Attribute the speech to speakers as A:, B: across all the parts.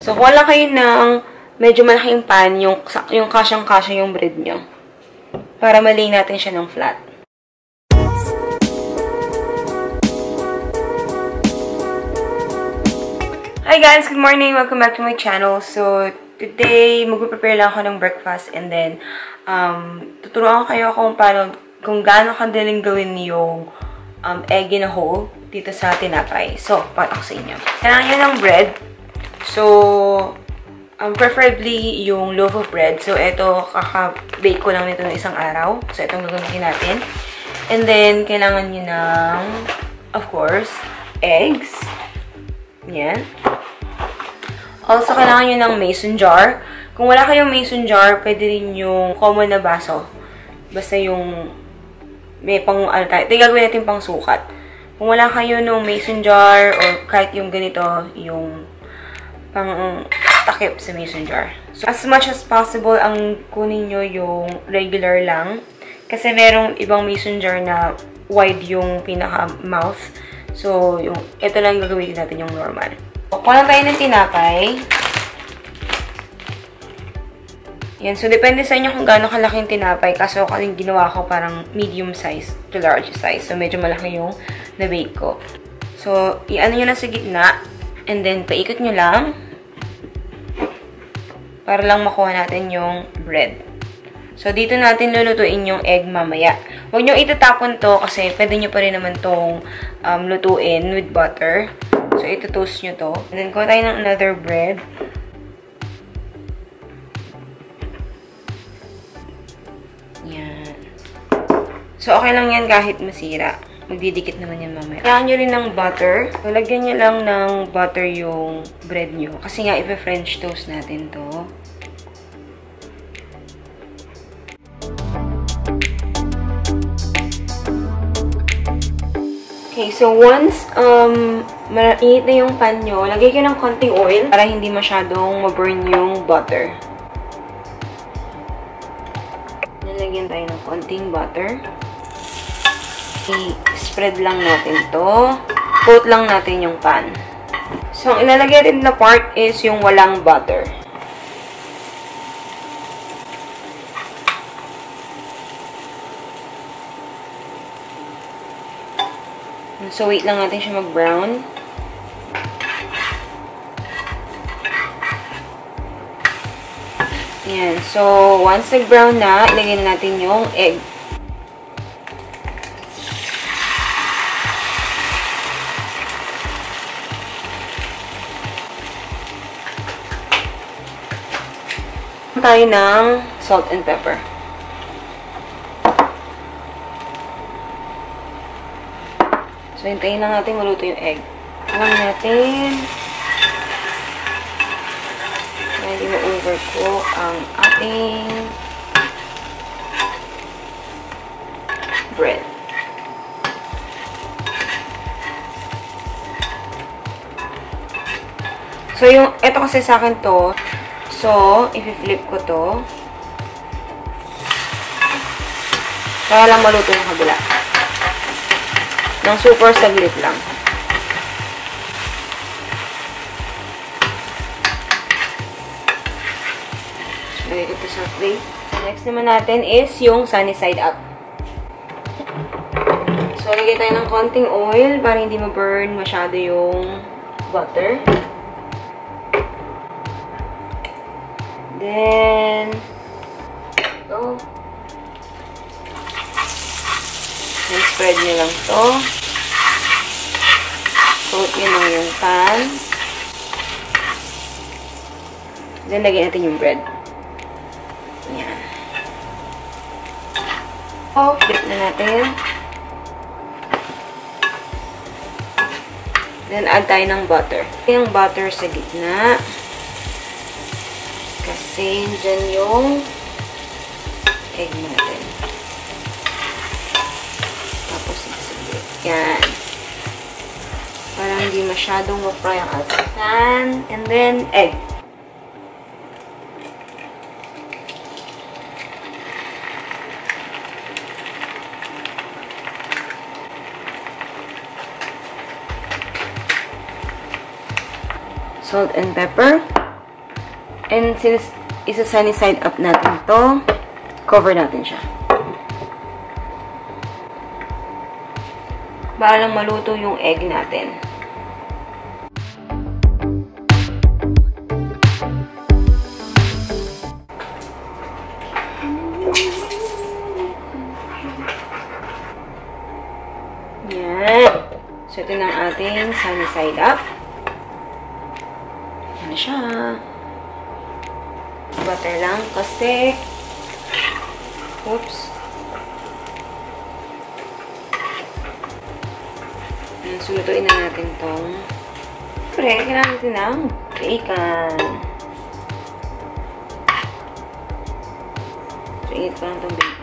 A: So, kuha lang kayo ng medyo malaking pan, yung kasyang-kasya yung bread nyo. Para malay natin siya ng flat. Hi guys! Good morning! Welcome back to my channel. So, today, mag-prepare lang ako ng breakfast and then, tuturuan ko kayo kung gaano kadaling gawin yung egg in a hole dito sa tinapay. So, pakita ko sa inyo. Kailangan nyo ng bread. So, preferably yung loaf of bread. So, ito, kaka-bake ko lang nito ng isang araw. So, itong gagamitin natin. And then, kailangan nyo ng, of course, eggs. Yan. Also, kailangan nyo ng mason jar. Kung wala kayong mason jar, pwede rin yung common na baso. Basta yung may pang, ito gagawin natin pang sukat. Kung wala kayo ng mason jar or kahit yung ganito, yung pang takip sa mason jar. So, as much as possible, ang kunin nyo yung regular lang. Kasi merong ibang mason jar na wide yung pinaka-mouth. So, ito lang gagawin natin yung normal. Kuha lang tayo ng tinapay. Yan. So, depende sa inyo kung gaano kalaking tinapay. Kaso, yung ginawa ko parang medium size to large size. So, medyo malaki yung na-bake ko. So, i-ano nyo na sa gitna. And then, paikot nyo lang. Para lang makuha natin yung bread. So, dito natin lulutuin yung egg mamaya. Huwag nyo itatapon to kasi pwede nyo pa rin naman tong lutuin with butter. So, ito-toast nyo to. And then, kuha tayo ng another bread. Yan. So, okay lang yan kahit masira. Magdidikit naman yan mamaya. Kailangan nyo rin ng butter. So, lagyan nyo lang ng butter yung bread nyo. Kasi nga, ipa-French toast natin to. Okay, so once mainit na yung pan nyo, lagay kayo ng konting oil para hindi masyadong ma-burn yung butter. Nalagyan tayo ng konting butter. I-spread lang natin to. Coat lang natin yung pan. So, ang ilalagay rin na part is yung walang butter. So, wait lang natin siya mag-brown. Yan. So, once nag-brown na, ilagay na natin yung egg. Tayo ng salt and pepper. So, hintayin lang natin maluto yung egg. Alam natin na hindi ma-overcook ang ating bread. So, ito kasi sa akin to. So, i-flip ko to. Para lang maluto yung kabila. Nang super saglit lang. So, lagay ito sa plate. Next naman natin is yung sunny side up. So, lagay tayo ng konting oil para hindi ma-burn masyado yung butter. Then, ito. Then, spread nyo lang to. Coat nyo lang yung pan. Then, lagyan natin yung bread. Yan. So, flip na natin. Then, add tayo ng butter. Yung butter sa gitna. Kasi, dyan yung egg natin. Tapos, isaglit. Yan. Para hindi masyadong ma-fry ang ating pan. And then, egg. Salt and pepper. And since isa-sunny side up natin to, cover natin siya. Para lang maluto yung egg natin. Yan. So, ito na ang ating sunny side up. Yan na siya. Butter lang kasi. Oops. So, lutuin na natin itong. Siyempre, kailangan natin ng bacon. So, init ko lang itong bacon.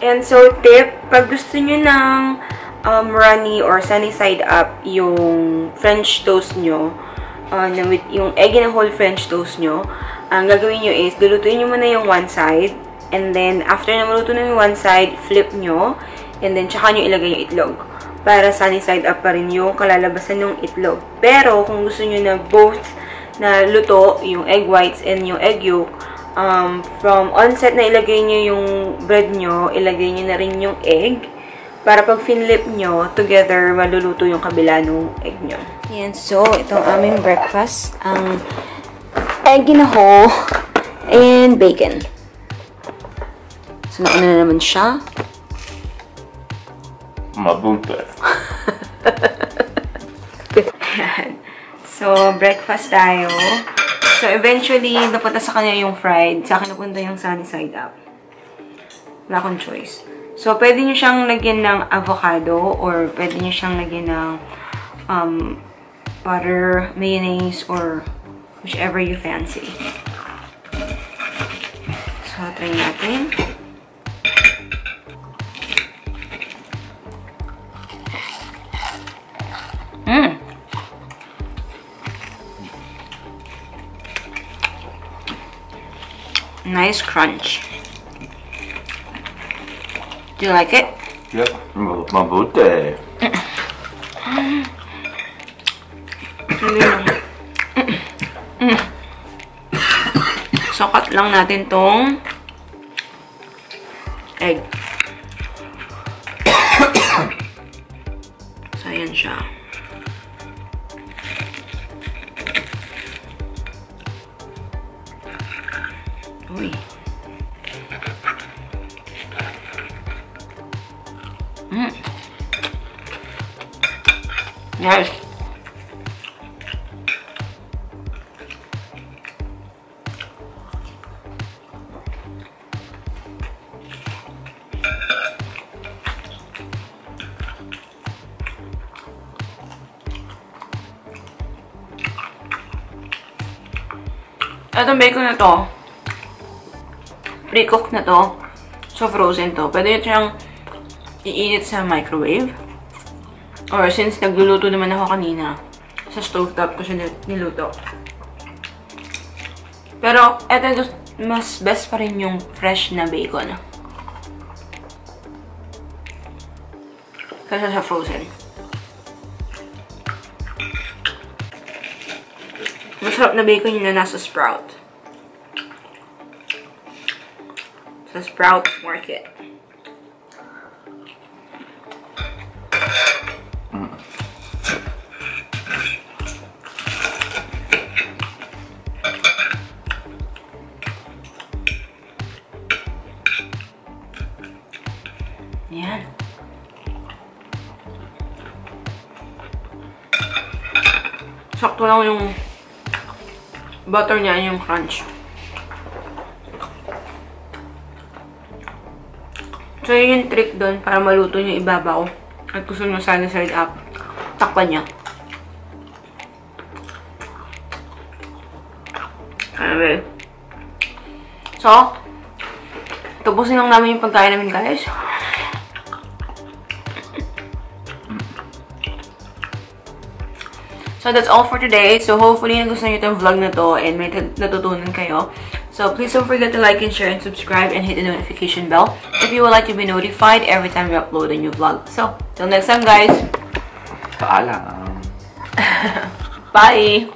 A: And so, tip, pag gusto nyo ng runny or sunny side up yung French toast nyo, with yung egg and a whole French toast nyo, ang gagawin nyo is, lulutuin nyo muna yung one side, and then, after na maluto na yung one side, flip nyo, and then, tsaka nyo ilagay yung itlog. Para sunny side up pa rin yung kalalabasan ng itlog. Pero, kung gusto nyo na both na luto, yung egg whites and yung egg yolk, from onset na ilagay nyo yung bread nyo, ilagay nyo na rin yung egg. Para pag finlip nyo, together, maluluto yung kabila ng egg nyo. Yan, so, itong aming breakfast. Ang egg in a whole and bacon. So, nauna na naman siya.
B: Mabuti.
A: So, breakfast tayo. So, eventually, napunta sa kanya yung fried. Sa akin napunta yung sunny side up. Wala akong choice. So, pwede nyo siyang lagyan ng avocado or pwede nyo siyang lagyan ng butter, mayonnaise, or whichever you fancy. So, try natin. Nice crunch. Do you like it?
B: Yep. Mabuti.
A: So, cut lang natin tong egg. So, ayan siya. Uy. Yes. Itong bacon na to, pre-cook na to. So, frozen to. Pwede nyo siyang iinit sa microwave. Or, since nagluluto naman ako kanina, sa stovetop ko siya niluto. Pero, eto, mas best pa rin yung fresh na bacon. Kaysa sa frozen. Masarap na bacon yun na nasa Sprout. Sa Sprout Market. Yan. Sakto lang yung butter niya, yung crunch. So, yun yung trick doon para maluto yung ibabaw. At gusto nyo sunny side up, takpan niya. Anyway. So, tapusin lang namin yung pagkain namin, guys. So that's all for today. So hopefully nagustuhan nyo itong vlog na to and may natutunan kayo. So please don't forget to like and share and subscribe and hit the notification bell if you would like to be notified every time we upload a new vlog. So till next time guys.
B: Paalam.
A: Bye!